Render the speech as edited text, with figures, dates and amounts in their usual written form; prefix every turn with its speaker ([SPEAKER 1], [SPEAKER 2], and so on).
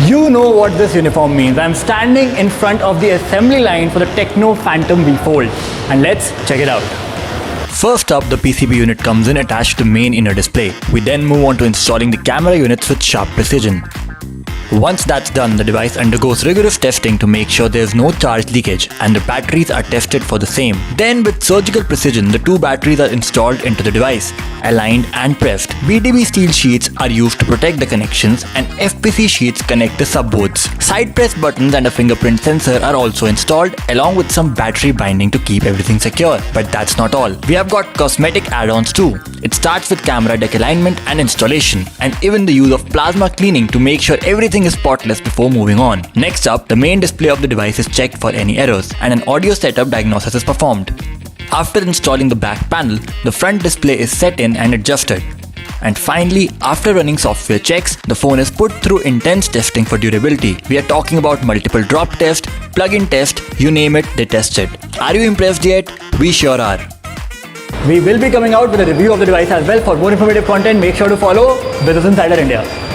[SPEAKER 1] You know what this uniform means. I'm standing in front of the assembly line for the Tecno Phantom V Fold, and let's check it out. First up, the PCB unit comes in attached to the main inner display. We then move on to installing the camera units with sharp precision. Once that's done, the device undergoes rigorous testing to make sure there's no charge leakage, and the batteries are tested for the same. Then with surgical precision, the two batteries are installed into the device, aligned and pressed. BTB steel sheets are used to protect the connections, and FPC sheets connect the subboards. Side press buttons and a fingerprint sensor are also installed, along with some battery binding to keep everything secure. But that's not all. We have got cosmetic add-ons too. It starts with camera deck alignment and installation, and even the use of plasma cleaning to make sure everything is spotless before moving on. Next up, the main display of the device is checked for any errors, and an audio setup diagnosis is performed. After installing the back panel, the front display is set in and adjusted. And finally, after running software checks, the phone is put through intense testing for durability. We are talking about multiple drop test, plug-in test, you name it, they test it. Are you impressed yet? We sure are. We will be coming out with a review of the device as well. For more informative content, make sure to follow Business Insider India.